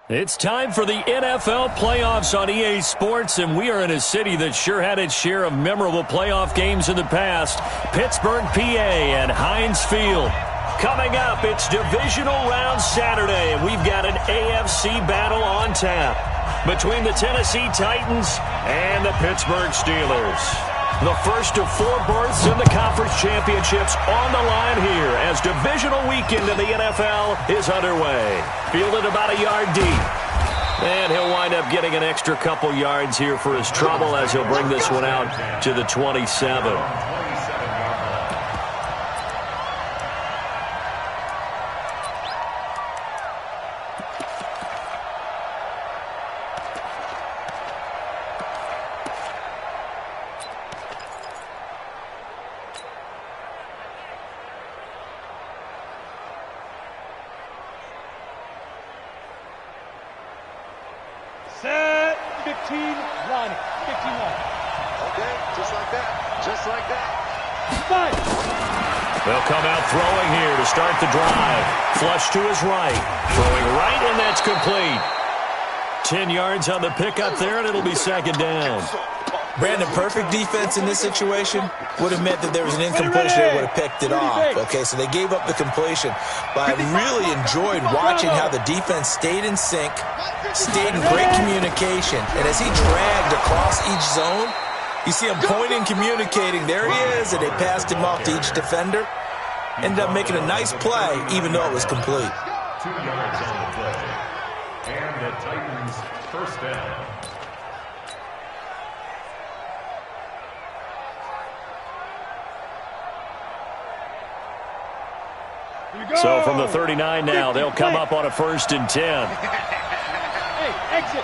It's time for the NFL playoffs on EA Sports, and we are in a city that sure had its share of memorable playoff games in the past. Pittsburgh, PA, and Heinz Field. Coming up, it's Divisional Round Saturday, and we've got an AFC battle on tap between the Tennessee Titans and the Pittsburgh Steelers. The first of 4 berths in the conference championships on the line here as divisional weekend in the NFL is underway. Fielded about a yard deep. And he'll wind up getting an extra couple yards here for his trouble as he'll bring this one out to the 27. Set, 15, line it, 15 line. Okay, just like that, just like that. Fine. They'll come out throwing here to start the drive. Flush to his right. Throwing right, and that's complete. 10 yards on the pickup there, and it'll be second down. Brandon, perfect defense in this situation would have meant that there was an incompletion. They would have picked it off. Okay, so they gave up the completion. But I really enjoyed watching how the defense stayed in sync, stayed in great communication. And as he dragged across each zone, you see him pointing, communicating. There he is, and they passed him off to each defender. Ended up making a nice play, even though it was complete. 2 yards on the play. And the Titans first down. So from the 39 now, they'll come up on a 1st and 10. Hey, exit.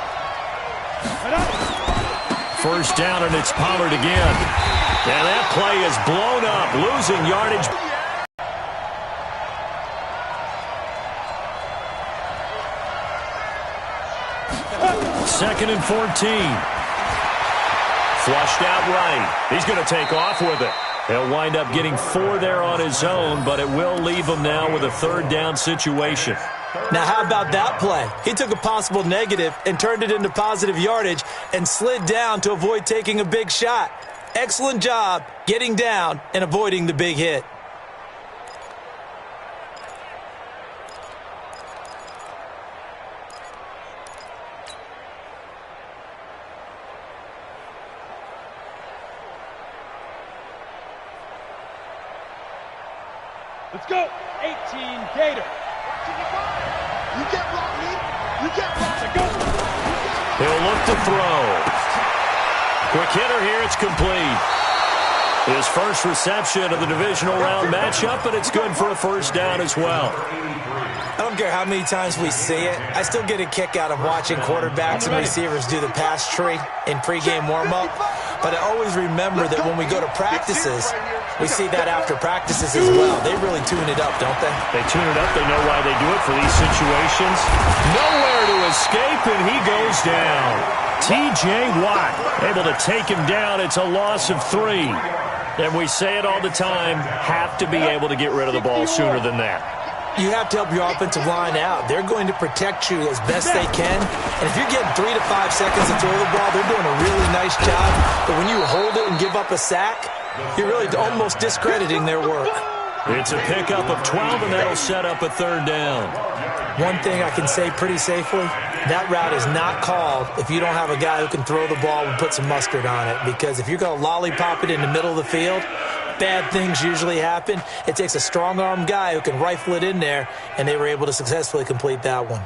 1st down, and it's Pollard again. And that play is blown up, losing yardage. Second and 14. Flushed out right. He's going to take off with it. He'll wind up getting 4 there on his own, but it will leave him now with a 3rd down situation. Now, how about that play? He took a possible negative and turned it into positive yardage and slid down to avoid taking a big shot. Excellent job getting down and avoiding the big hit. Let's go. 18, Gator. You get Rodney. You get Rodney. Go. He'll look to throw. Quick hitter here. It's complete. His first reception of the divisional round matchup, and it's good for a 1st down as well. I don't care how many times we see it. I still get a kick out of watching quarterbacks and receivers do the pass tree in pregame warm-up. But I always remember that when we go to practices, we see that after practices as well. They really tune it up, don't they? They tune it up. They know why they do it for these situations. Nowhere to escape, and he goes down. T.J. Watt able to take him down. It's a loss of 3. And we say it all the time, have to be able to get rid of the ball sooner than that. You have to help your offensive line out. They're going to protect you as best they can. And if you're getting 3 to 5 seconds to throw the ball, they're doing a really nice job. But when you hold it and give up a sack, you're really almost discrediting their work. It's a pickup of 12, and that'll set up a 3rd down. One thing I can say pretty safely, that route is not called if you don't have a guy who can throw the ball and put some mustard on it. Because if you're going to lollipop it in the middle of the field, bad things usually happen. It takes a strong-arm guy who can rifle it in there, and they were able to successfully complete that one.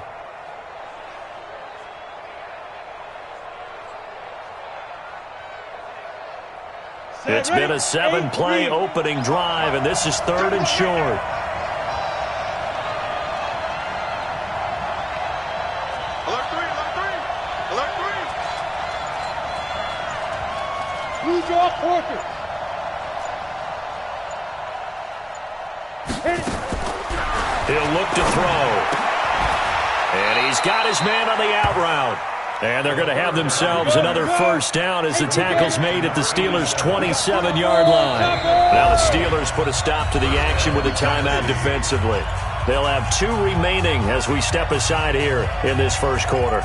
It's been a 7-play opening drive, and this is 3rd and short. Alert 3, alert 3, alert 3. Who's off Porter? He'll look to throw. And he's got his man on the out route. And they're going to have themselves another 1st down as the tackle's made at the Steelers' 27-yard line. Now the Steelers put a stop to the action with a timeout defensively. They'll have 2 remaining as we step aside here in this first quarter.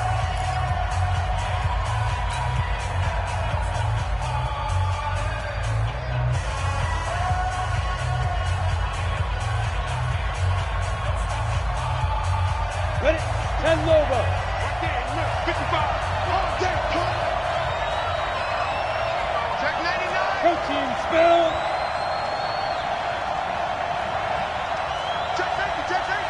Ready? 10 Lobo. 55. Check 99. Protein spill. Check 50. Check 50.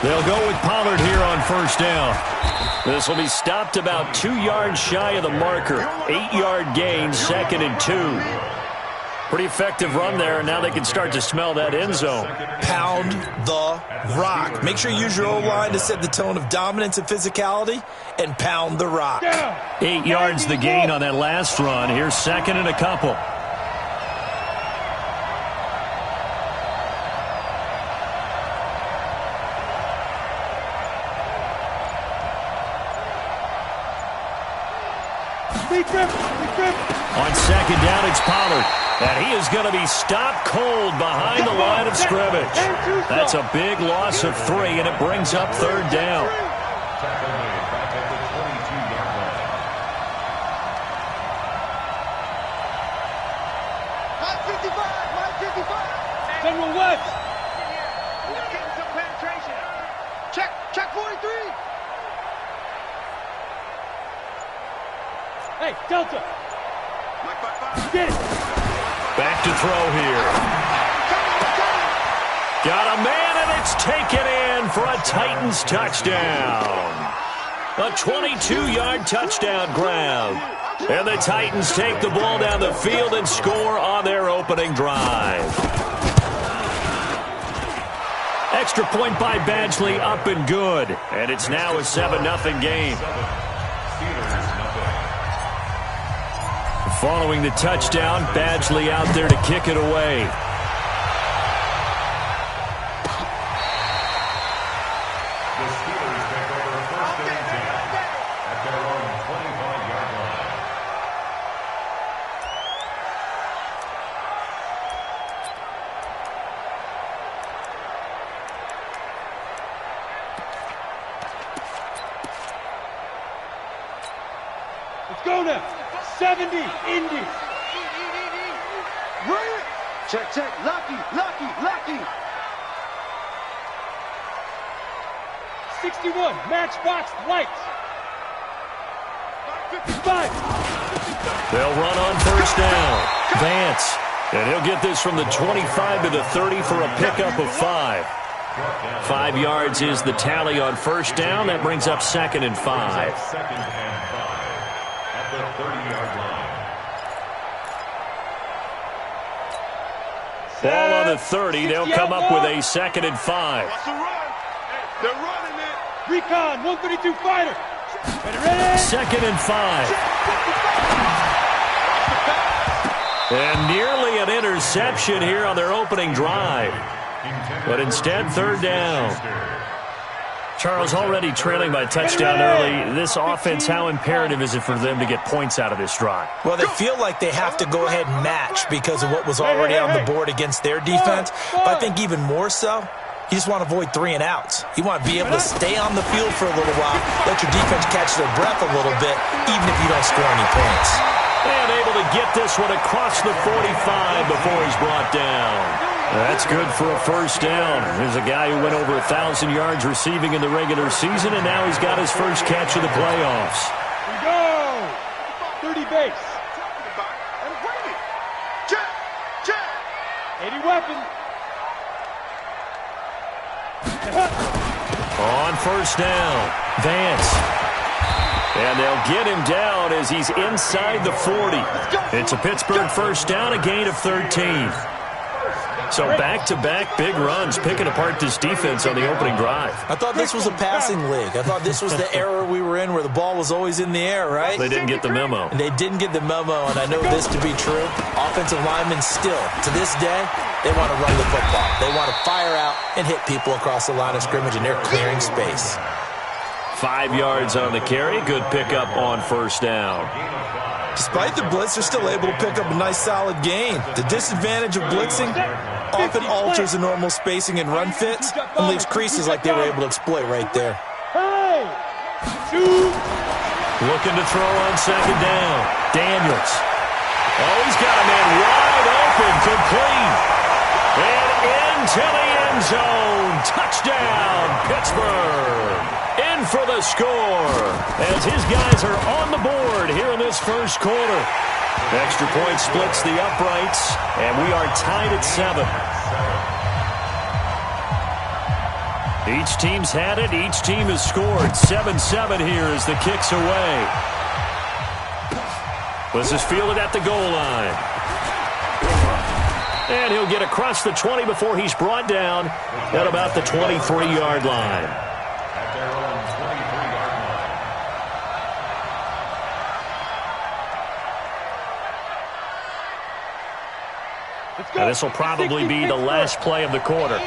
They'll go with Pollard here on first down. This will be stopped about 2 yards shy of the marker. 8-yard gain, 2nd and 2. Pretty effective run there, and now they can start to smell that end zone. Pound the rock. Make sure you use your O-line to set the tone of dominance and physicality, and pound the rock. 8 yards the gain on that last run. Here's 2nd and a couple. On 2nd down, it's Pollard. And he is going to be stopped cold behind the line of scrimmage. That's a big loss of 3, and it brings up 3rd down. Tackle made back at the 22-yard line. Mike 55. Mike 55. General West. We're getting some penetration. Check 43. Hey, Delta. Mike 55. Get it. Back to throw here. Got a man, and it's taken in for a Titans touchdown. A 22-yard touchdown grab. And the Titans take the ball down the field and score on their opening drive. Extra point by Badgley, up and good. And it's now a 7-0 game. Following the touchdown, Badgley out there to kick it away. The Steelers take over 1st and 10 at their own 25-yard line. Let's go now. 70, Indy. Check. Lucky. 61, Matchbox Lights. 55. They'll run on first down. Vance. And he'll get this from the 25 to the 30 for a pickup of 5. 5 yards is the tally on first down. That brings up 2nd and 5. 2nd and 5 at the 30-yard line. Ball on the 30. They'll come up with a 2nd and 5. What's the run? They're running it. Recon, 132 fighter. Ready? 2nd and 5. And nearly an interception here on their opening drive. But instead, 3rd down. Charles, already trailing by touchdown early. This offense, how imperative is it for them to get points out of this drive? Well, they feel like they have to go ahead and match because of what was already on the board against their defense. But I think even more so, you just want to avoid 3 and outs. You want to be able to stay on the field for a little while, let your defense catch their breath a little bit, even if you don't score any points. And able to get this one across the 45 before he's brought down. That's good for a first down. There's a guy who went over 1,000 yards receiving in the regular season, and now he's got his first catch of the playoffs. We go. 30 base. Check. 80 weapon. On first down, Vance. And they'll get him down as he's inside the 40. It's a Pittsburgh first down, a gain of 13. So back-to-back big runs, picking apart this defense on the opening drive. I thought this was a passing league. I thought this was the era we were in where the ball was always in the air, right? They didn't get the memo. And they didn't get the memo, and I know this to be true. Offensive linemen still, to this day, they want to run the football. They want to fire out and hit people across the line of scrimmage, and they're clearing space. 5 yards on the carry. Good pickup on first down. Despite the blitz, they're still able to pick up a nice solid gain. The disadvantage of blitzing often alters the normal spacing and run fits and leaves creases like they were able to exploit right there. Looking to throw on second down. Daniels. Oh, he's got a man wide open, complete. And into the end zone. Touchdown, Pittsburgh. In for the score as his guys are on the board here in this first quarter. Extra point splits the uprights, and we are tied at 7. Each team's had it. Each team has scored. 7-7 here as the kick's away. This is fielded at the goal line. And he'll get across the 20 before he's brought down at about the 23-yard line. At their own 23-yard line. And this will probably be the last play of the quarter.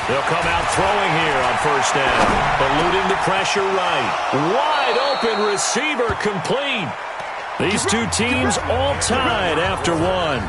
They'll come out throwing here on first down. Eluding the pressure right. Wide open receiver complete. These two teams all tied after one.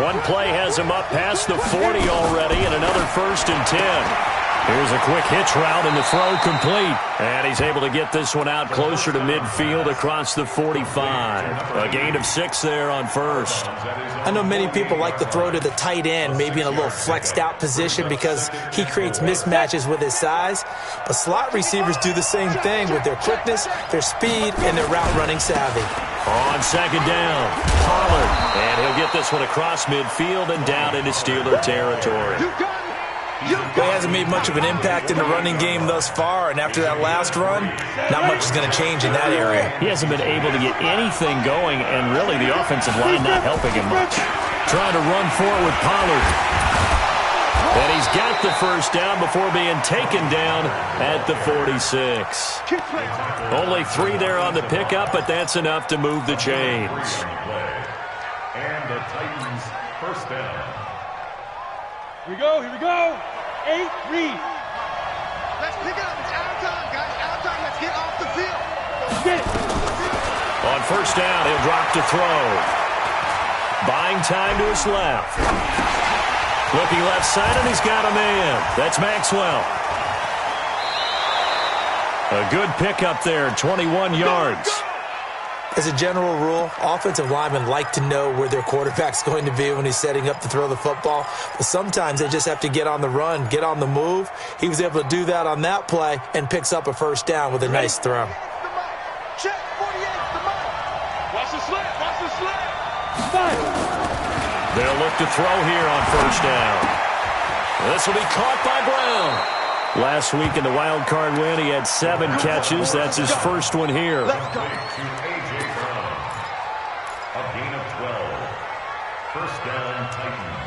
One play has him up past the 40 already, and another 1st and 10. Here's a quick hitch route, and the throw complete. And he's able to get this one out closer to midfield across the 45. A gain of 6 there on first. I know many people like to throw to the tight end, maybe in a little flexed out position because he creates mismatches with his size. But slot receivers do the same thing with their quickness, their speed, and their route running savvy. On second down, Pollard. And he'll get this one across midfield and down into Steeler territory. He hasn't made much of an impact in the running game thus far, and after that last run, not much is going to change in that area. He hasn't been able to get anything going, and really the offensive line not helping him much. Trying to run forward with Pollard. And he's got the first down before being taken down at the 46. Only 3 there on the pickup, but that's enough to move the chains. And the Titans first down. Here we go. 8, read. Let's pick it up. It's out of time, guys. Out of time. Let's get off the field. Get it. On first down, he'll drop to throw. Buying time to his left. Looking left side, and he's got a man. That's Maxwell. A good pickup there, 21 yards. As a general rule, offensive linemen like to know where their quarterback's going to be when he's setting up to throw the football. But sometimes they just have to get on the run, get on the move. He was able to do that on that play and picks up a first down with a nice throw. Check 48, the mic. Watch the slant. They'll look to throw here on first down. This will be caught by Brown. Last week in the wild card win, he had 7 catches. That's his first one here. A gain of 12. First down, Titans.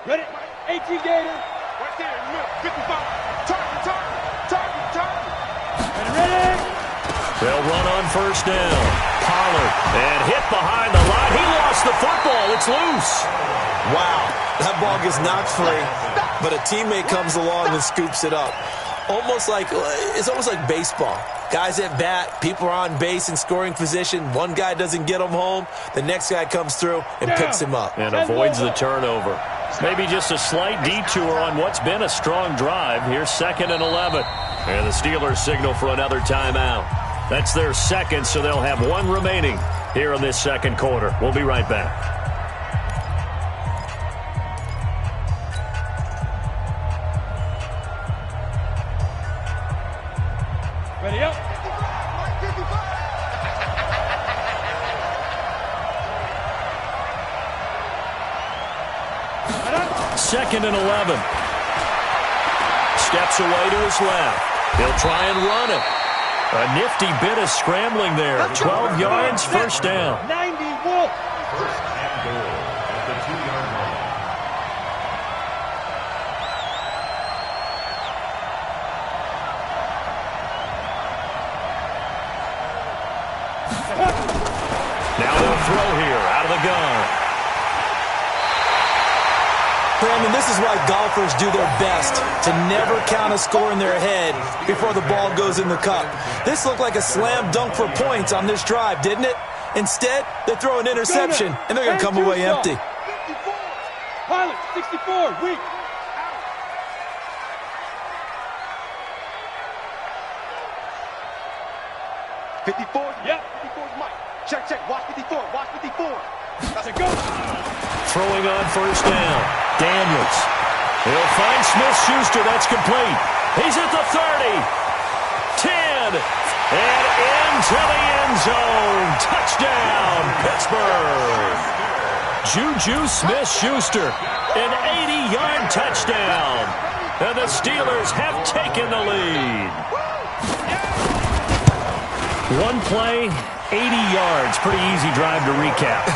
Ready? 18 Gator. Right there in the middle. 55. Target. Ready? They'll run on first down. Pollard. And hit behind the line. He lost the football. It's loose. Wow, that ball gets knocked free, but a teammate comes along and scoops it up. It's almost like baseball. Guys at bat, people are on base in scoring position. One guy doesn't get him home. The next guy comes through and picks him up. And avoids the turnover. Maybe just a slight detour on what's been a strong drive. Here's 2nd and 11. And the Steelers signal for another timeout. That's their second, so they'll have 1 remaining here in this second quarter. We'll be right back. Ready up. 2nd and 11. Steps away to his left. He'll try and run it. A nifty bit of scrambling there. 12 yards, first down. 90 Wolf. First and goal at the 2-yard Brandon, this is why golfers do their best to never count a score in their head before the ball goes in the cup. This looked like a slam dunk for points on this drive, didn't it? Instead, they throw an interception, and they're going to come away empty. Pilot, 64, weak. 54? Yep. 54 is Mike. Check, check. Watch 54. Watch 54. That's a go. Throwing on first down. Daniels. He'll find Smith-Schuster. That's complete. He's at the 30. 10. And into the end zone. Touchdown, Pittsburgh. Juju Smith-Schuster. An 80-yard touchdown. And the Steelers have taken the lead. One play, 80 yards. Pretty easy drive to recap.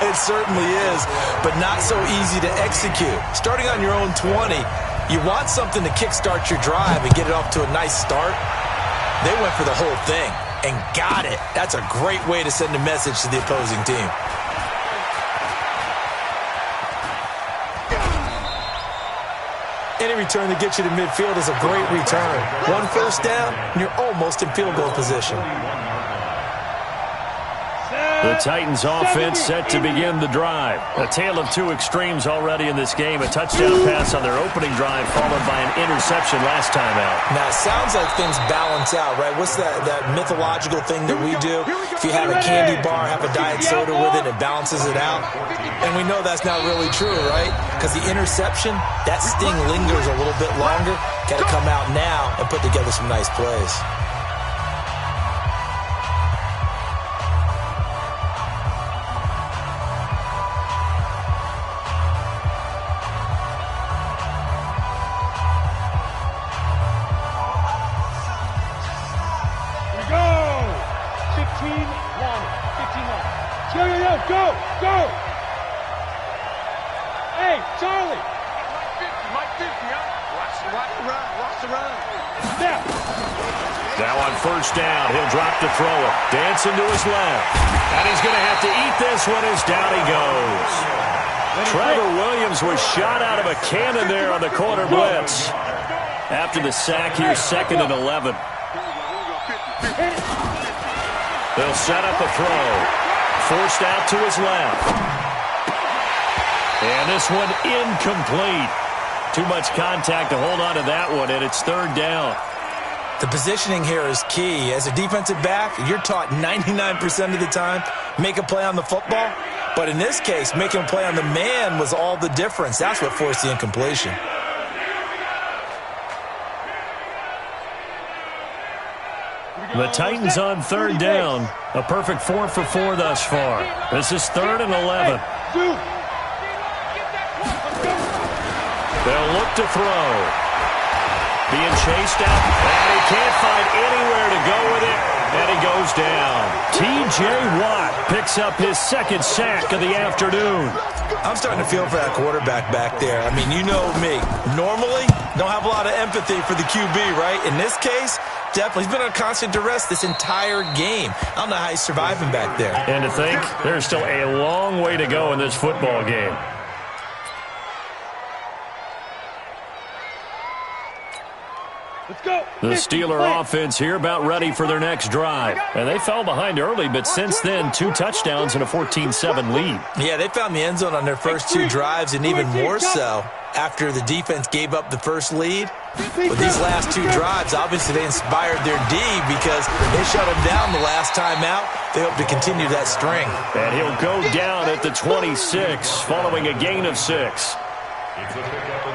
It certainly is, but not so easy to execute. Starting on your own 20, you want something to kickstart your drive and get it off to a nice start. They went for the whole thing and got it. That's a great way to send a message to the opposing team. Any return that gets you to midfield is a great return. One first down, and you're almost in field goal position. The Titans offense set to begin the drive. A tale of two extremes already in this game. A touchdown pass on their opening drive followed by an interception last time out. Now, it sounds like things balance out, right? What's that mythological thing that we do? If you have a candy bar, have a diet soda with it, it balances it out. And we know that's not really true, right? Because the interception, that sting lingers a little bit longer. Got to come out now and put together some nice plays. Go! Hey, Charlie! Mike 50, huh? Watch the run. Step! Now on first down, he'll drop to throw it. Dancing to his left. And he's going to have to eat this one as down he goes. Trevor Williams was shot out of a cannon there on the corner blitz. After the sack, here's 2nd and 11. They'll set up a throw. Forced out to his left. And this one incomplete. Too much contact to hold on to that one, and it's 3rd down. The positioning here is key. As a defensive back, you're taught 99% of the time, make a play on the football. But in this case, making a play on the man was all the difference. That's what forced the incompletion. The Titans on 3rd down. A perfect 4 for 4 thus far. This is 3rd and 11. They'll look to throw. Being chased out, and he can't find anywhere to go with it, and he goes down. T.J. Watt picks up his 2nd sack of the afternoon. I'm starting to feel for that quarterback back there. I mean, you know me. Normally, don't have a lot of empathy for the QB, right? In this case, definitely. He's been on constant duress this entire game. I don't know how he's surviving back there. And to think, there's still a long way to go in this football game. Let's go. The Steeler offense here about ready for their next drive. And they fell behind early, but since then, 2 touchdowns and a 14-7 lead. Yeah, they found the end zone on their first 2 drives, and even more so after the defense gave up the first lead. With these last 2 drives, obviously they inspired their D because they shut them down the last time out. They hope to continue that string. And he'll go down at the 26 following a gain of 6.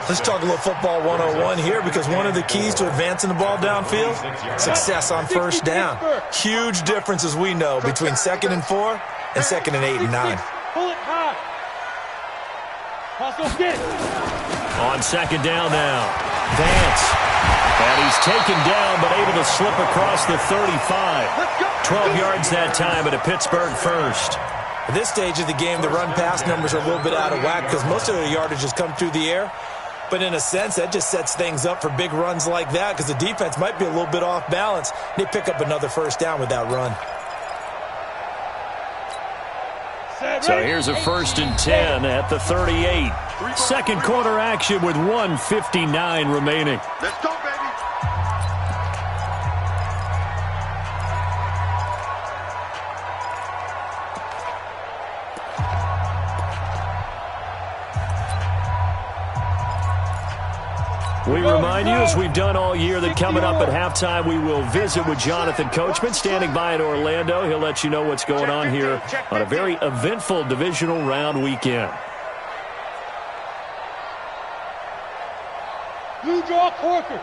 Let's talk a little football 101 here because one of the keys to advancing the ball downfield, success on first down. Huge difference, as we know, between 2nd and 4 and 2nd and 8 and 9. Pull it high. Hustle, get it. On 2nd down now, Vance. And he's taken down but able to slip across the 35. 12 yards that time at a Pittsburgh first. At this stage of the game, the run-pass numbers are a little bit out of whack because most of the yardage has come through the air. But in a sense, that just sets things up for big runs like that because the defense might be a little bit off balance. They pick up another first down with that run. So here's a 1st and 10 at the 38. Second quarter action with 1:59 remaining. Let's go, baby. We remind you, as we've done all year, that coming up at halftime, we will visit with Jonathan Coachman, standing by in Orlando. He'll let you know what's going on here on a very eventful divisional round weekend. Blue draw Corkers.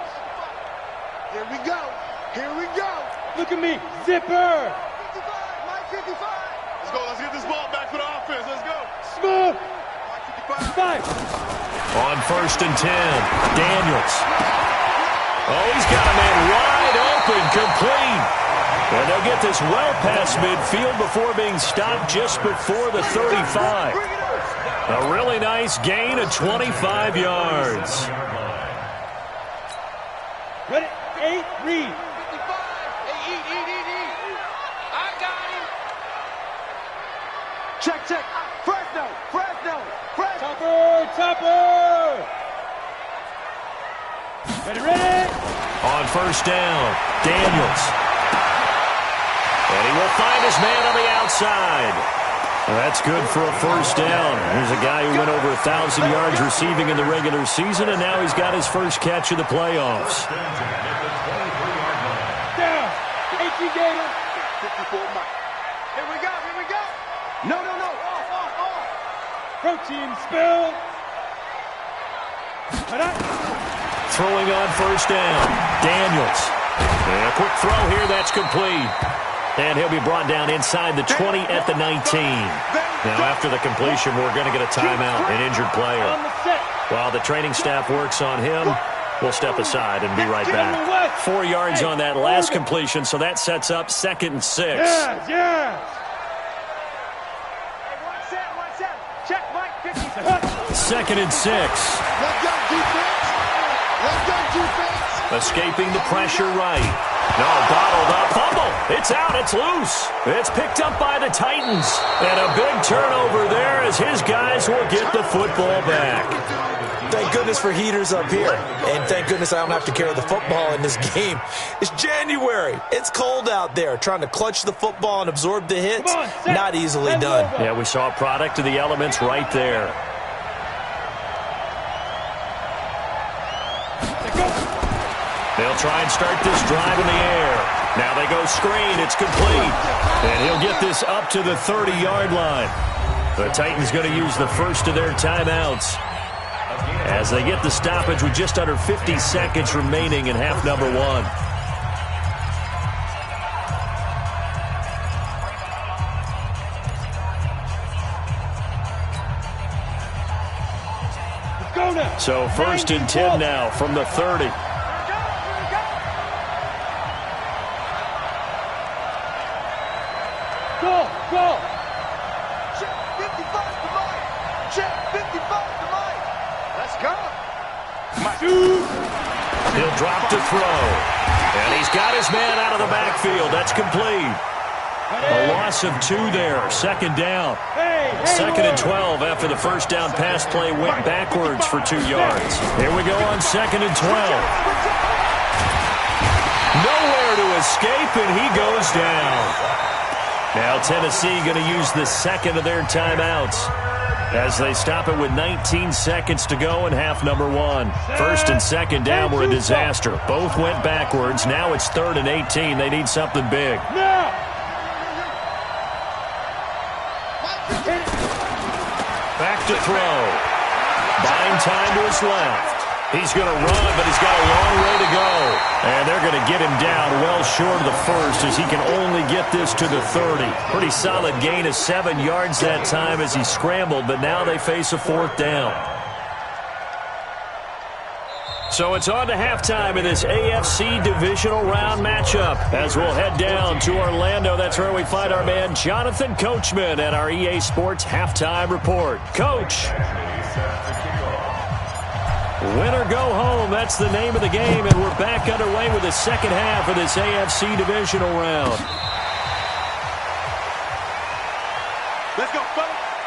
Here we go. Here we go. Look at me. Zipper. 55. Mike 55. Let's go. Let's get this ball back for the offense. Let's go. Smooth. Mike 55. 5. On 1st and 10, Daniels. Oh, he's got a man wide open, complete. And they'll get this well past midfield before being stopped just before the 35. A really nice gain of 25 yards. Ready? 8, read. 55. Hey, eat. I got him. Check. Fresno. Topper. Ready. On 1st down, Daniels. And he will find his man on the outside. That's good for a 1st down. Here's a guy who went over 1,000 yards receiving in the regular season, and now he's got his first catch of the playoffs. Down. 18 Gator. 54 Mike. Here we go. No. Off. Protein spill. Throwing on 1st down, Daniels. And a quick throw here, that's complete. And he'll be brought down inside the 20 at the 19. Now, after the completion, we're going to get a timeout, an injured player. While the training staff works on him, we'll step aside and be right back. 4 yards on that last completion, so that sets up 2nd and 6. Yeah. 1-7. Check, Mike 50. 2nd and 6. Let's go, defense. Escaping the pressure right. No, bottled up. Fumble. It's out. It's loose. It's picked up by the Titans. And a big turnover there as his guys will get the football back. Thank goodness for heaters up here. And thank goodness I don't have to carry the football in this game. It's January. It's cold out there. Trying to clutch the football and absorb the hits, not easily done. Yeah, we saw a product of the elements right there. They'll try and start this drive in the air. Now they go screen. It's complete. And he'll get this up to the 30-yard line. The Titans going to use the first of their timeouts as they get the stoppage with just under 50 seconds remaining in half number 1. So 1st and 10 now from the 30. Go. Check 55 to Mike. Check 55 to Mike. Let's go. He'll drop to throw. And he's got his man out of the backfield. That's complete. A loss of 2 there. 2nd down. 2nd and 12 after the 1st down pass play went backwards for 2 yards. Here we go on 2nd and 12. Nowhere to escape, and he goes down. Now Tennessee going to use the 2nd of their timeouts as they stop it with 19 seconds to go in half number 1. 1st and 2nd down were a disaster. Both went backwards. Now it's 3rd and 18. They need something big. Back to throw. Buying time to his left. He's going to run, but he's got a long way to go. And they're going to get him down well short of the 1st as he can only get this to the 30. Pretty solid gain of 7 yards that time as he scrambled, but now they face a 4th down. So it's on to halftime in this AFC divisional round matchup as we'll head down to Orlando. That's where we find our man Jonathan Coachman at our EA Sports Halftime Report. Coach. Win or go home, that's the name of the game, and we're back underway with the second half of this AFC divisional round. Let's go, fellas.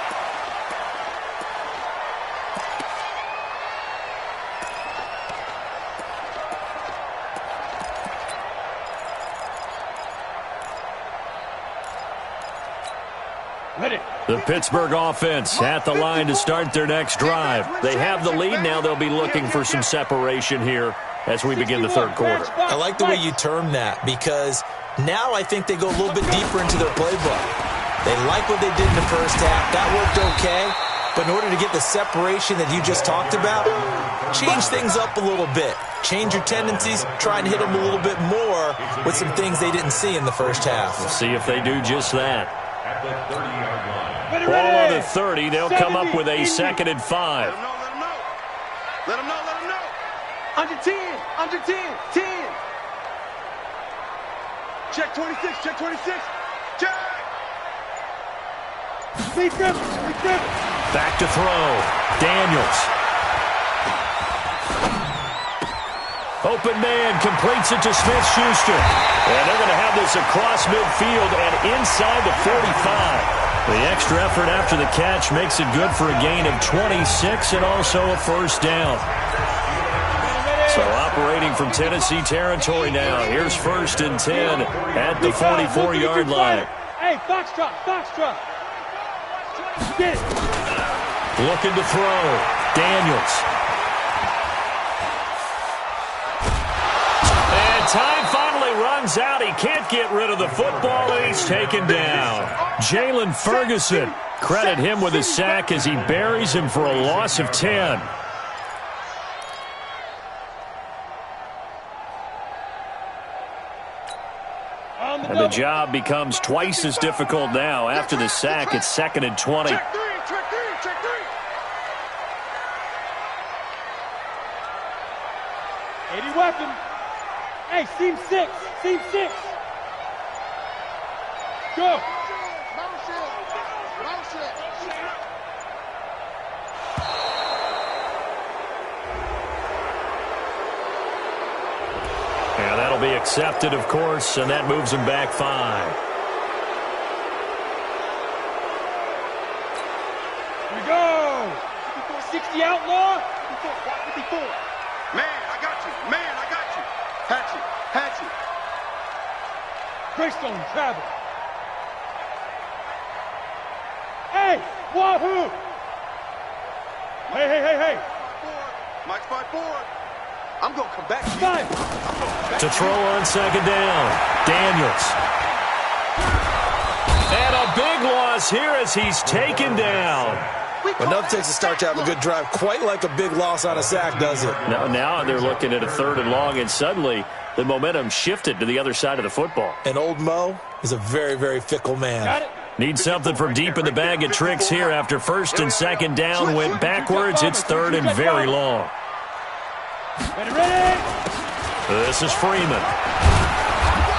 The Pittsburgh offense at the line to start their next drive. They have the lead now. They'll be looking for some separation here as we begin the third quarter. I like the way you term that, because now I think they go a little bit deeper into their playbook. They like what they did in the first half. That worked okay. But in order to get the separation that you just talked about, change things up a little bit. Change your tendencies, try and hit them a little bit more with some things they didn't see in the first half. We'll see if they do just that. At the 30-yard line. Ball on the 30. They'll come up with a 2nd and 5. Let them know. Under 10, 10. Check 26, check 26. Check. Speed grip. Back to throw. Daniels. Open man completes it to Smith-Schuster. And they're going to have this across midfield and inside the 45. The extra effort after the catch makes it good for a gain of 26 and also a first down. So operating from Tennessee territory now. Here's 1st and 10 at the 44-yard line. Hey, Foxtrot. Get it. Looking to throw. Daniels. And time finally runs out. He can't get rid of the football, and he's taken down. Jalen Ferguson. Credit him with a sack as he buries him for a loss of 10. And the job becomes twice as difficult now. After the sack, it's 2nd and 20. Check three. 80 weapon. Hey, seam 6. Go. Yeah, that'll be accepted, of course, and that moves him back 5. Here we go. 60 outlaw. 54. Man, I got you. Hatchet. Greystone travel. Hey, wahoo. Hey. Mike's 5-4. I'm going to come back. To throw on 2nd down. Daniels. And a big loss here as he's taken down. Enough takes to start to have a good drive. Quite like a big loss on a sack, does it? Now they're looking at a 3rd and long, and suddenly the momentum shifted to the other side of the football. And old Mo is a very, very fickle man. Got it. Need something from deep in the bag of tricks here after 1st and 2nd down. Went backwards. It's 3rd and very long. Ready. This is Freeman.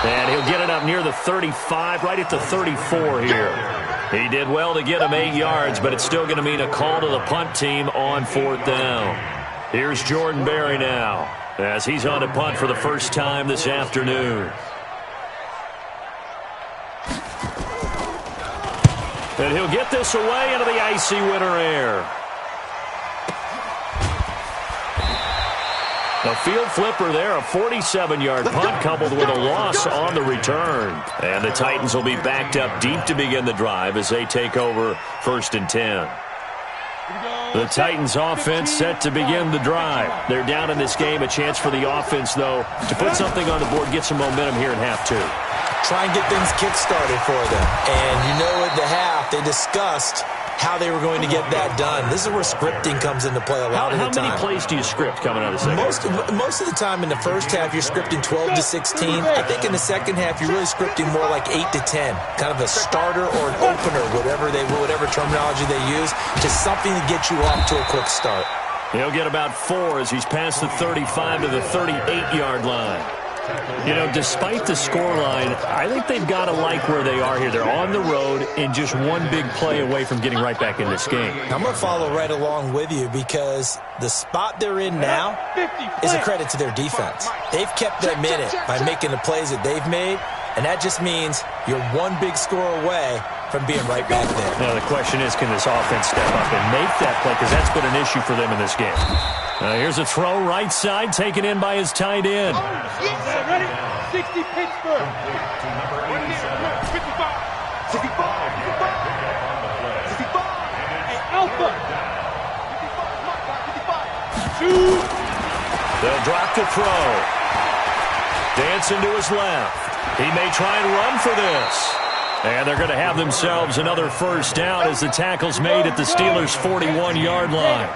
And he'll get it up near the 35, right at the 34 here. He did well to get him 8 yards, but it's still going to mean a call to the punt team on 4th down. Here's Jordan Berry now as he's on to punt for the first time this afternoon. And he'll get this away into the icy winter air. A field flipper there, a 47-yard punt coupled with a loss on the return. And the Titans will be backed up deep to begin the drive as they take over 1st and 10. The Titans offense set to begin the drive. They're down in this game. A chance for the offense, though, to put something on the board, get some momentum here in half 2. Try and get things kick-started for them. And you know at the half, they discussed how they were going to get that done. This is where scripting comes into play a lot of the time. How many plays do you script coming out of the second? Most of the time in the first half, you're scripting 12 to 16. I think in the second half, you're really scripting more like 8 to 10. Kind of a starter or an opener, whatever terminology they use, just something to get you off to a quick start. He'll get about 4 as he's past the 35 to the 38-yard line. You know, despite the scoreline, I think they've got to like where they are here. They're on the road and just one big play away from getting right back in this game. I'm going to follow right along with you because the spot they're in now is a credit to their defense. They've kept them in it by making the plays that they've made, and that just means you're one big score away from being right back there. Now, the question is, can this offense step up and make that play? Because that's been an issue for them in this game. Here's a throw right side, taken in by his tight end. Ready? 60 Pittsburgh. 55. 65. Alpha. 2. They'll drop to throw. Dancing to his left. He may try and run for this. And they're going to have themselves another first down as the tackle's made at the Steelers' 41-yard line.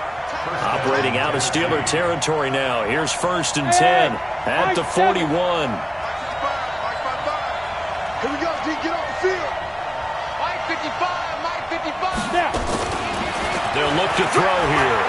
Operating out of Steeler territory now. Here's 1st and 10 at the 41. Here we go, D. Get off the field. Mike 55, Mike 55. Now. They'll look to throw here.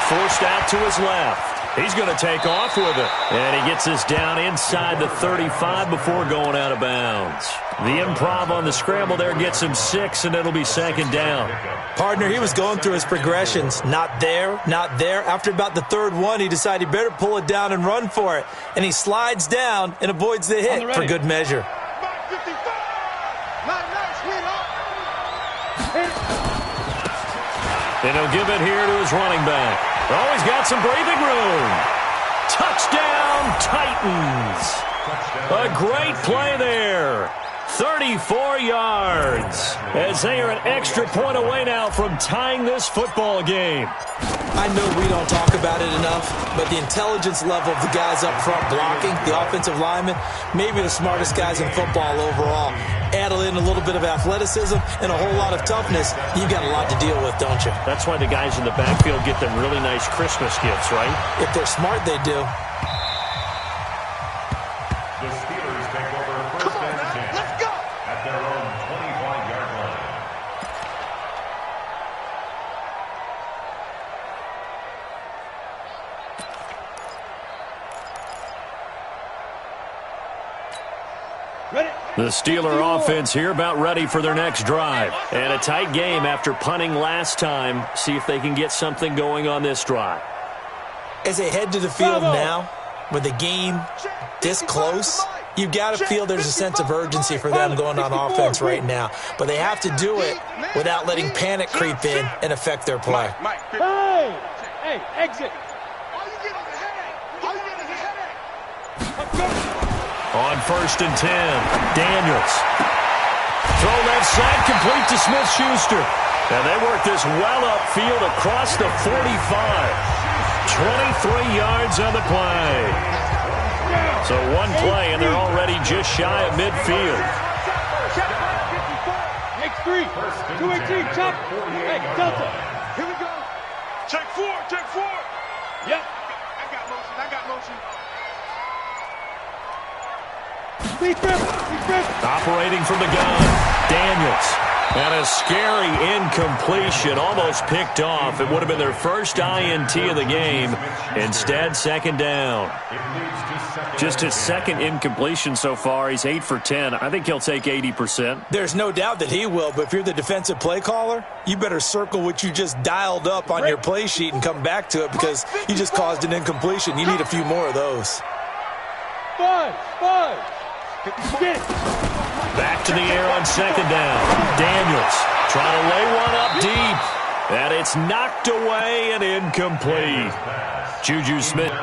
Forced out to his left. He's going to take off with it. And he gets this down inside the 35 before going out of bounds. The improv on the scramble there gets him 6, and it'll be 2nd down. Partner, he was going through his progressions. Not there, not there. After about the 3rd one, he decided he better pull it down and run for it. And he slides down and avoids the hit for good measure. Mike 55. Nice, sweetheart. And he'll give it here to his running back. Oh, he's got some breathing room. Touchdown, Titans. A great play there. 34 yards as they are an extra point away now from tying this football game. I know we don't talk about it enough, but the intelligence level of the guys up front blocking, the offensive linemen, maybe the smartest guys in football overall. Add in a little bit of athleticism and a whole lot of toughness, you got a lot to deal with, don't you? That's why the guys in the backfield get them really nice Christmas gifts, right? If they're smart, they do. The Steelers take over 1st and 10. Let's go. At their own 25-yard line. Ready. The Steeler offense here about ready for their next drive. And a tight game after punting last time. See if they can get something going on this drive. As they head to the field now, with the game this close, you've got to feel there's a sense of urgency for them going on offense right now. But they have to do it without letting panic creep in and affect their play. Hey, exit. All you get is a headache. All you get is a headache. On 1st and 10, Daniels. Throw left side, complete to Smith-Schuster. And they work this well upfield across the 45. 23 yards on the play. So one play, and they're already just shy of midfield. Next 3. 218, chop. Hey, Delta. Here we go. Check 4. Yep. I got motion. Speed grip. Operating from the gun, Daniels. And a scary incompletion, almost picked off. It would have been their first INT of the game. Instead, 2nd down. Just his 2nd incompletion so far. He's 8 for 10. I think he'll take 80%. There's no doubt that he will, but if you're the defensive play caller, you better circle what you just dialed up on your play sheet and come back to it because you just caused an incompletion. You need a few more of those. 5. Get it. Back to the air on 2nd down. Daniels trying to lay one up deep. And it's knocked away and incomplete. Juju Smith.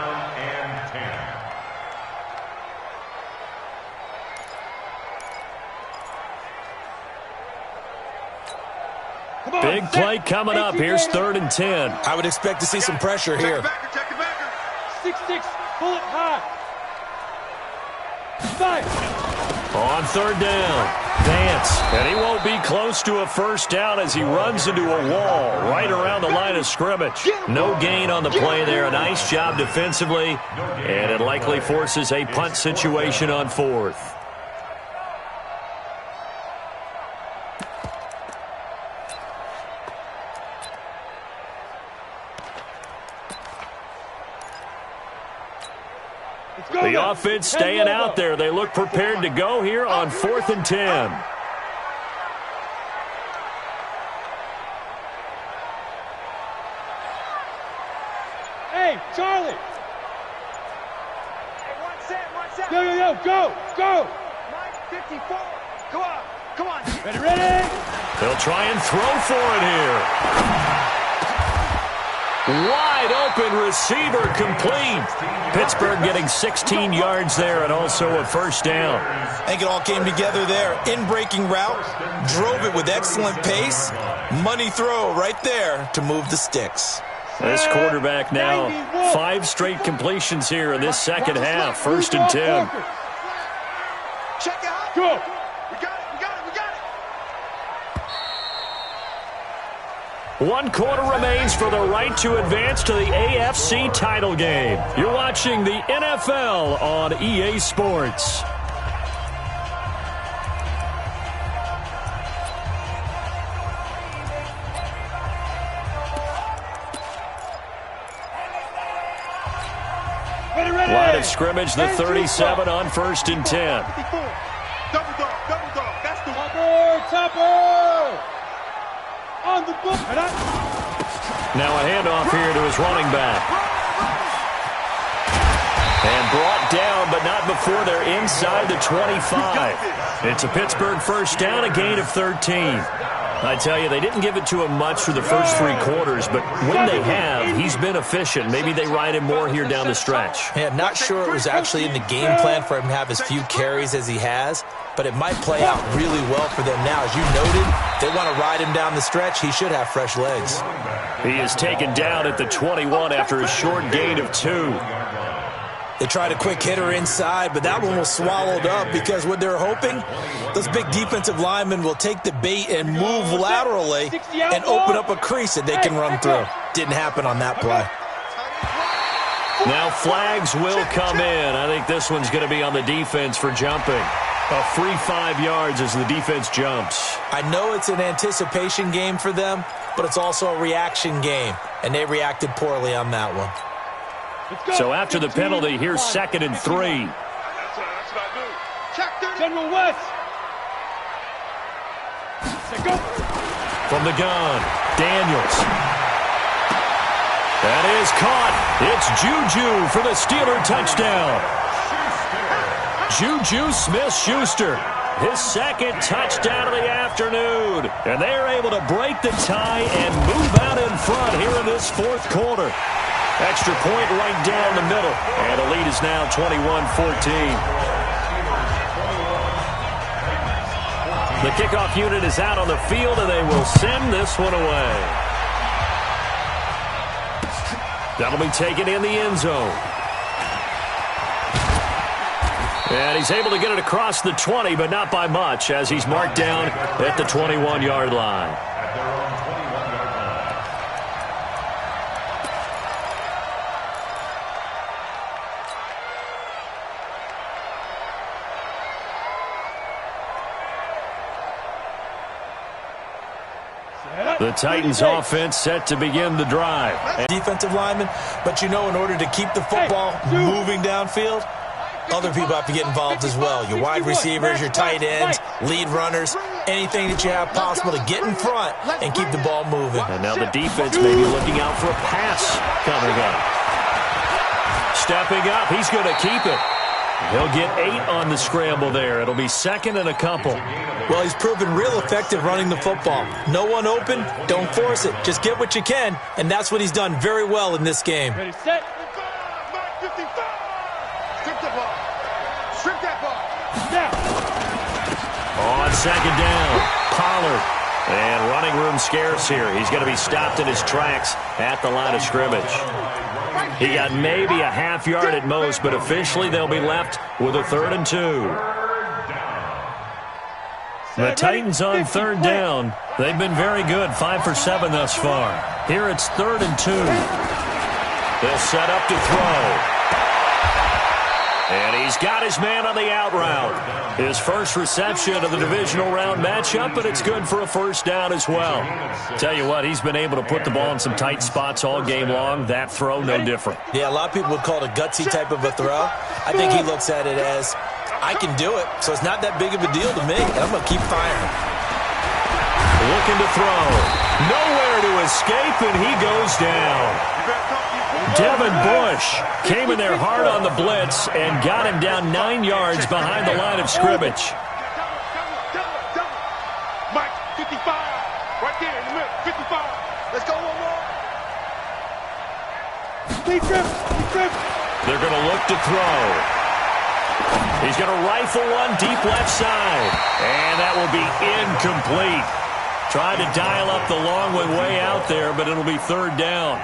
Big play coming up. Here's 3rd and 10. I would expect to see some pressure here. 6-6. Pull it high. 5. On 3rd down, Vance. And he won't be close to a first down as he runs into a wall right around the line of scrimmage. No gain on the play there. A nice job defensively. And it likely forces a punt situation on 4th. The offense staying out there. They look prepared to go here on 4th and 10. Hey, Charlie. Hey, one set. Yo, go. Mike 54. Come on. Ready. They'll try and throw for it here. Wide open receiver complete. Pittsburgh getting 16 yards there and also a first down. I think it all came together there. In-breaking route, drove it with excellent pace, Money throw right there to move the sticks. This quarterback now 5 straight completions here in this second half. 1st and 10. Check out. Go. We got it. We got it. We got it. 1 quarter remains for the right to advance to the AFC title game. You're watching the NFL on EA Sports. Line of scrimmage, the 37 on 1st and 10. Double dog. Double dog. That's the one. Topper. On the book. Now a handoff here to his running back. And brought down, but not before they're inside the 25. It's a Pittsburgh 1st down, a gain of 13. I tell you, they didn't give it to him much through the first 3 quarters, but when they have, he's been efficient. Maybe they ride him more here down the stretch. Yeah, not sure it was actually in the game plan for him to have as few carries as he has, but it might play out really well for them now. As you noted, they want to ride him down the stretch. He should have fresh legs. He is taken down at the 21 after a short gain of 2. They tried a quick hitter inside, but that one was swallowed up because what they're hoping, those big defensive linemen will take the bait and move laterally and open up a crease that they can run through. Didn't happen on that play. Now flags will come in. I think this one's going to be on the defense for jumping. A free 5 yards as the defense jumps. I know it's an anticipation game for them, but it's also a reaction game, and they reacted poorly on that one. So after the penalty, here's 2nd and 3. That's what I do. Check 30. General West. Go. From the gun, Daniels. That is caught. It's Juju for the Steeler touchdown. Juju Smith-Schuster, his 2nd touchdown of the afternoon. And they're able to break the tie and move out in front here in this 4th quarter. Extra point right down the middle. And the lead is now 21-14. The kickoff unit is out on the field, and they will send this one away. That'll be taken in the end zone. And he's able to get it across the 20, but not by much, as he's marked down at the 21-yard line. The Titans offense set to begin the drive. Defensive lineman, but you know, in order to keep the football moving downfield, other people have to get involved as well. Your wide receivers, your tight ends, lead runners, anything that you have possible to get in front and keep the ball moving. And now the defense may be looking out for a pass coming up. Stepping up, he's going to keep it. He'll get 8 on the scramble there. It'll be 2nd and a couple. Well, he's proven real effective running the football. No one open, don't force it. Just get what you can, and that's what he's done very well in this game. Ready, set. 55. Strip that ball. Strip that ball. Now. On 2nd down, Pollard. And running room scarce here. He's going to be stopped in his tracks at the line of scrimmage. He got maybe a half yard at most, but officially they'll be left with a 3rd and 2. The Titans on 3rd down. They've been very good, 5 for 7 thus far. Here it's 3rd and 2. They'll set up to throw. And he's got his man on the out route. His first reception of the divisional round matchup, but it's good for a 1st down as well. Tell you what, he's been able to put the ball in some tight spots all game long. That throw, no different. Yeah, a lot of people would call it a gutsy type of a throw. I think he looks at it as, I can do it, so it's not that big of a deal to me, and I'm going to keep firing. Looking to throw. Nowhere to escape, and he goes down. Devin Bush came in there hard on the blitz and got him down 9 yards behind the line of scrimmage. Mike, 55. Right there in the middle, 55. Let's go one more. They're going to look to throw. He's going to rifle one deep left side. And that will be incomplete. Tried to dial up the long one way out there, but it'll be third down.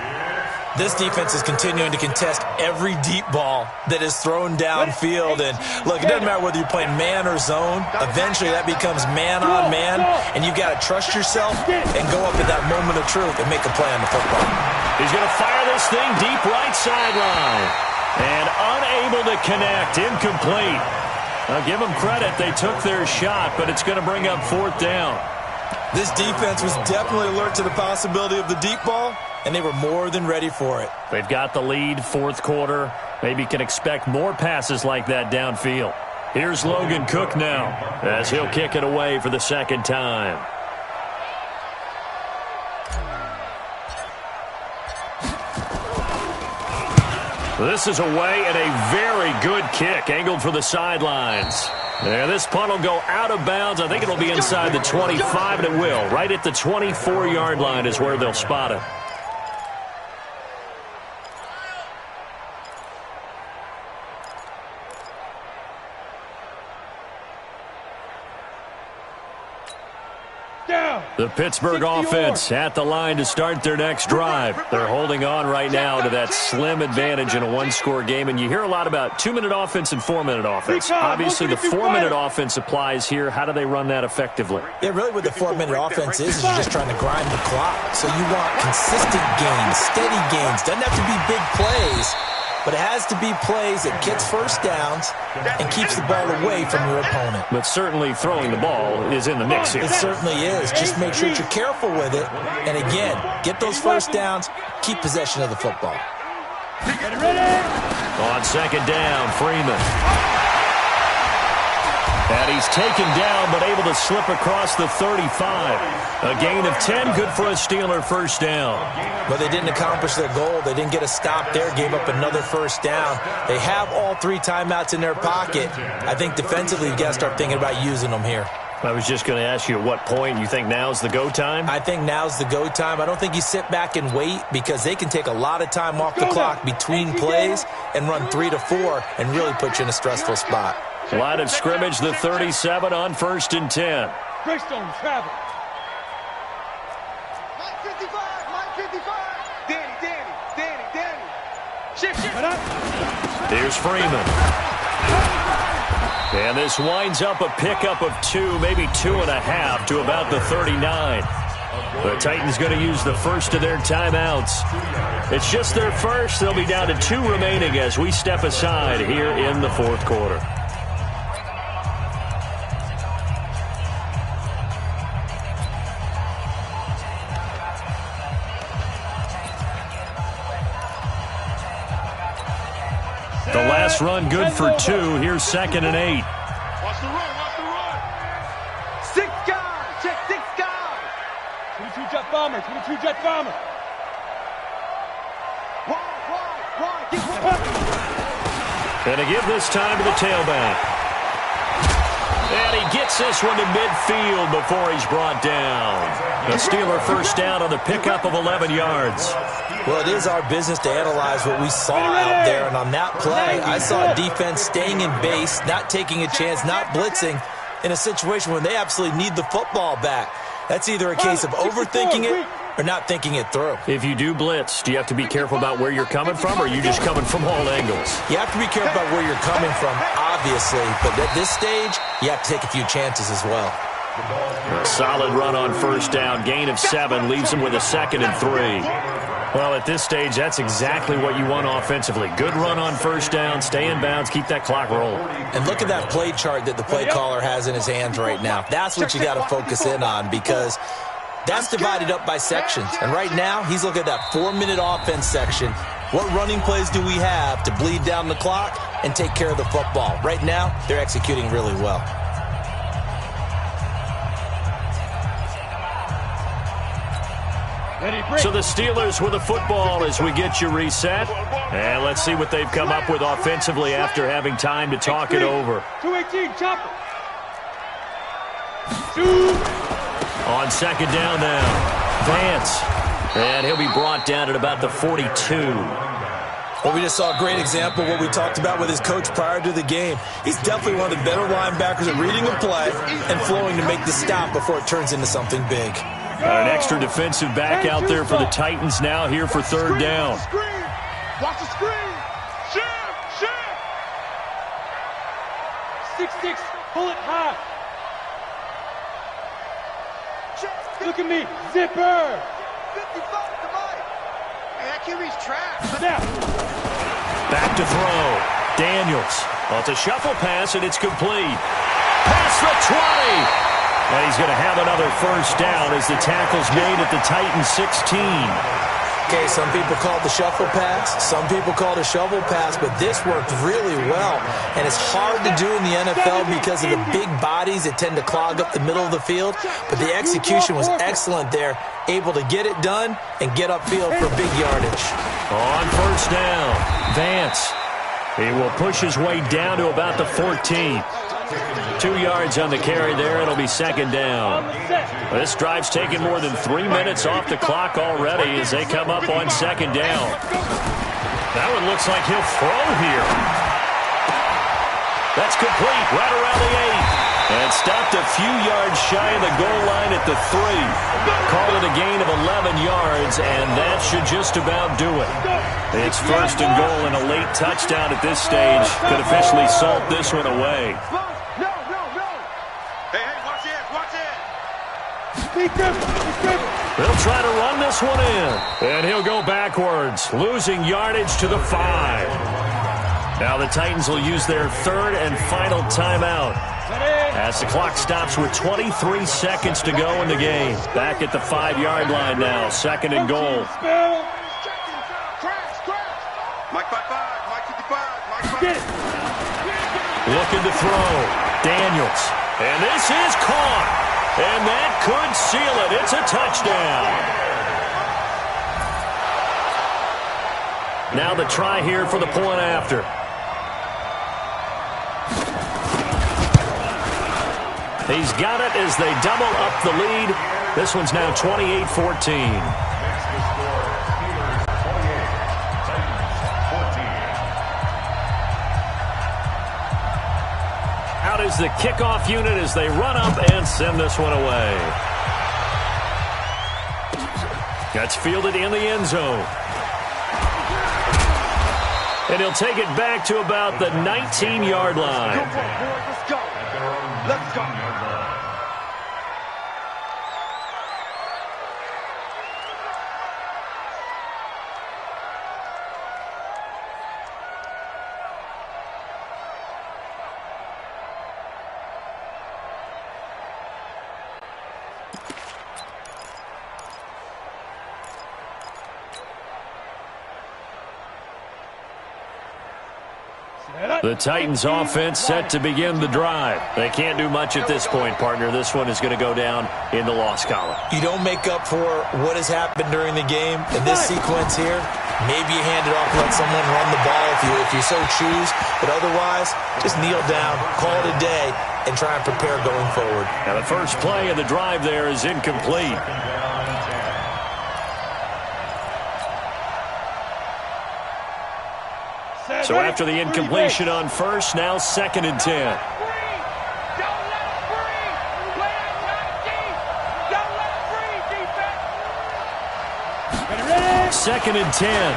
This defense is continuing to contest every deep ball that is thrown downfield. And, look, it doesn't matter whether you're playing man or zone. Eventually, that becomes man-on-man, and you've got to trust yourself and go up at that moment of truth and make a play on the football. He's going to fire this thing deep right sideline. And unable to connect, incomplete. I'll give them credit. They took their shot, but it's going to bring up fourth down. This defense was definitely alert to the possibility of the deep ball, and they were more than ready for it. They've got the lead, fourth quarter. Maybe can expect more passes like that downfield. Here's Logan Cook now, as he'll kick it away for the second time. This is away and a very good kick, angled for the sidelines. And this punt will go out of bounds. I think it'll be inside the 25, and it will. Right at the 24-yard line is where they'll spot it. The Pittsburgh offense at the line to start their next drive. They're holding on right now to that slim advantage in a one-score game. And you hear a lot about 2-minute offense and 4-minute offense. Obviously, the 4-minute offense applies here. How do they run that effectively? Yeah, really what the 4-minute offense is you're just trying to grind the clock. So you want consistent gains, steady gains. Doesn't have to be big plays, but it has to be plays that gets first downs and keeps the ball away from your opponent. But certainly throwing the ball is in the mix here. It certainly is. Just make sure that you're careful with it. And again, get those first downs, keep possession of the football. On second down, Freeman. And he's taken down, but able to slip across the 35. A gain of 10, good for a Steeler first down. But they didn't accomplish their goal. They didn't get a stop there, gave up another first down. They have all 3 timeouts in their pocket. I think defensively you've got to start thinking about using them here. I was just going to ask you at what point you think now's the go time? I think now's the go time. I don't think you sit back and wait because they can take a lot of time off the clock between plays and run 3 to 4 and really put you in a stressful spot. Line of scrimmage, the 37 on 1st and 10. Greystone travel. Mike 55. Danny. Shift. Here's Freeman. And this winds up a pickup of 2, maybe 2.5 to about the 39. The Titans going to use the first of their timeouts. It's just their first. They'll be down to 2 remaining as we step aside here in the fourth quarter. The last run good for 2. Here's 2nd and 8. Watch the run. 6 guys. Check 6 guys. 22 jet bomber. Wide. Get And to give this time to the tailback. And he gets this one to midfield before he's brought down. The Steeler first down on the pickup of 11 yards. Well, it is our business to analyze what we saw out there. And on that play, I saw a defense staying in base, not taking a chance, not blitzing in a situation when they absolutely need the football back. That's either a case of overthinking it or not thinking it through. If you do blitz, do you have to be careful about where you're coming from, or are you just coming from all angles? You have to be careful about where you're coming from, obviously. But at this stage, you have to take a few chances as well. A solid run on first down. Gain of 7 leaves him with a 2nd and 3. Well, at this stage, that's exactly what you want offensively. Good run on first down, stay in bounds, keep that clock rolling. And look at that play chart that the play caller has in his hands right now. That's what you got to focus in on because that's divided up by sections. And right now, he's looking at that 4-minute offense section. What running plays do we have to bleed down the clock and take care of the football? Right now, they're executing really well. So the Steelers with the football as we get you reset. And let's see what they've come up with offensively after having time to talk it over. 218, chopper. On second down now, Vance. And he'll be brought down at about the 42. Well, we just saw a great example of what we talked about with his coach prior to the game. He's definitely one of the better linebackers at reading a play and flowing to make the stop before it turns into something big. Got an extra defensive back out there for the Titans now here for third down. Watch the screen. Shift. 6-6. Pull it high. Look at me. Zipper. 55 to Mike. Hey, that QB's trash. Snap. Back to throw. Daniels. Well, it's a shuffle pass, and it's complete. Past the 20. And he's going to have another first down as the tackle's made at the Titans 16. Okay, some people call it the shuffle pass. Some people call it a shovel pass, but this worked really well. And it's hard to do in the NFL because of the big bodies that tend to clog up the middle of the field. But the execution was excellent there, able to get it done and get upfield for big yardage. On first down, Vance. He will push his way down to about the 14. 2 yards on the carry there. It'll be second down. This drive's taken more than 3 minutes off the clock already as they come up on second down. That one looks like he'll throw here. That's complete right around the 8. And stopped a few yards shy of the goal line at the 3. Call it a gain of 11 yards, and that should just about do it. It's first and goal, and a late touchdown at this stage could officially salt this one away. No. Hey, watch it. They'll try to run this one in, and he'll go backwards, losing yardage to the 5. Now the Titans will use their third and final timeout as the clock stops with 23 seconds to go in the game. Back at the 5-yard line now, second and goal. Mike 55, Mike 55, Mike 55. Looking to throw. Daniels. And this is caught. And that could seal it. It's a touchdown. Now the try here for the point after. He's got it as they double up the lead. This one's now 28-14. Out is the kickoff unit as they run up and send this one away. That's fielded in the end zone. And he'll take it back to about the 19-yard line. Let's go. Let's go. The Titans offense set to begin the drive. They can't do much at this point, partner. This one is going to go down in the loss column. You don't make up for what has happened during the game. In this sequence here, maybe you hand it off and let someone run the ball if you so choose. But otherwise, just kneel down, call it a day, and try and prepare going forward. Now the first play of the drive there is incomplete. So after the incompletion on first, now second and 10. Second and 10.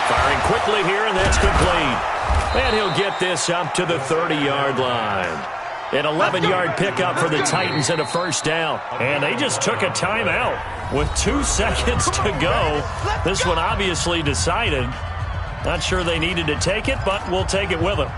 Firing quickly here, and that's complete. And he'll get this up to the 30-yard line. An 11-yard pickup for the Titans and a first down. And they just took a timeout with 2 seconds to go. This one obviously decided. Not sure they needed to take it, but we'll take it with them.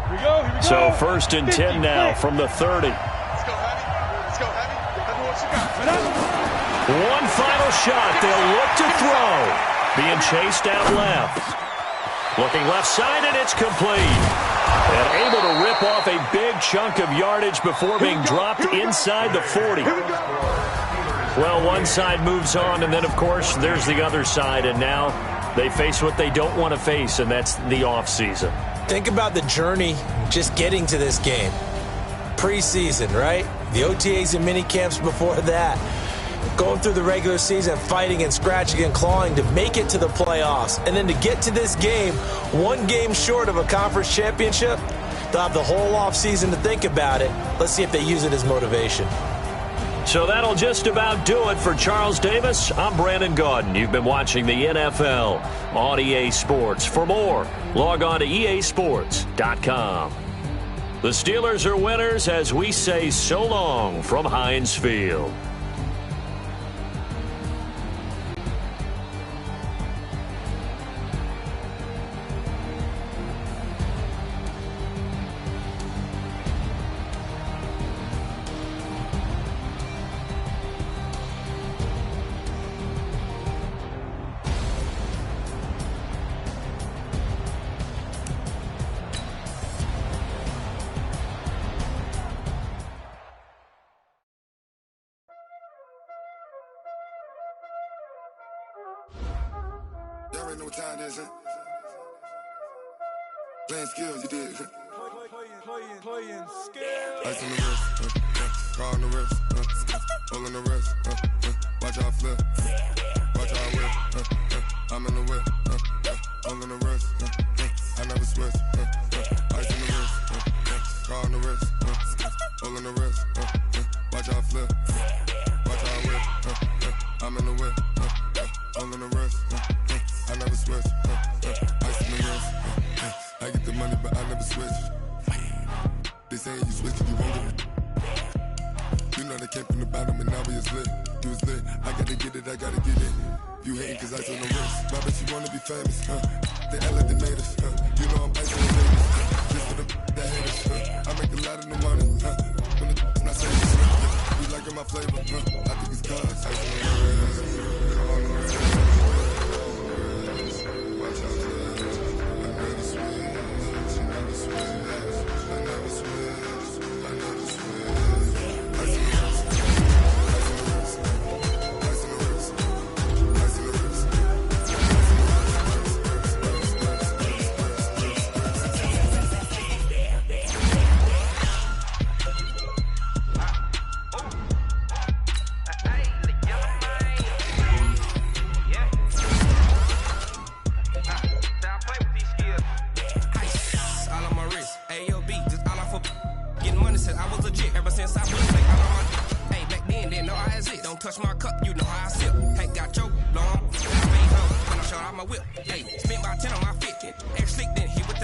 Here we go. So first and 10 now from the 30. Let's go, Heavy. Let's go, Heavy. Heavy, what you got? One final shot. They'll look to throw. Being chased out left. Looking left side, and it's complete. And able to rip off a big chunk of yardage before being dropped inside the 40. Well, one side moves on, and then, of course, there's the other side. And now they face what they don't want to face, and that's the offseason. Think about the journey just getting to this game. Preseason, right? The OTAs and mini camps before that. Going through the regular season, fighting and scratching and clawing to make it to the playoffs. And then to get to this game, one game short of a conference championship, they'll have the whole offseason to think about it. Let's see if they use it as motivation. So that'll just about do it for Charles Davis. I'm Brandon Gaudin. You've been watching the NFL on EA Sports. For more, log on to easports.com. The Steelers are winners as we say so long from Heinz Field. Y'all already know what time it is, huh? Playing skills, you did. Playing skills. Ice on the wrist, car on the wrist, hole in the wrist, watch how I flip, watch how I whip, I'm in the whip, hole in the wrist, I never switch, ice on the wrist, car on the wrist, hole in the wrist, watch how I flip, watch how I whip, I'm in the whip, hole in the wrist, I never switch, ice on the wrist, I get the money but I never switch. They saying you switch and you won't get it. You know they came from the bottom and now we is lit. You was lit, I gotta get it, I gotta get it. You hating cause ice on the wrist, but I bet you wanna be famous, They act like they made us, You know I'm ice on the wrist, just for the that haters, I make a lot of new money, when it's not saying we liking my flavor, I think it's cause ice on the wrist, on the wrist, watch out for that, I never switch, I never switch. Touch my cup, you know how I sip. Ain't got your long. I made home when I shot out my whip. Hey, spent about 10 on my fit. Ex slick then he with the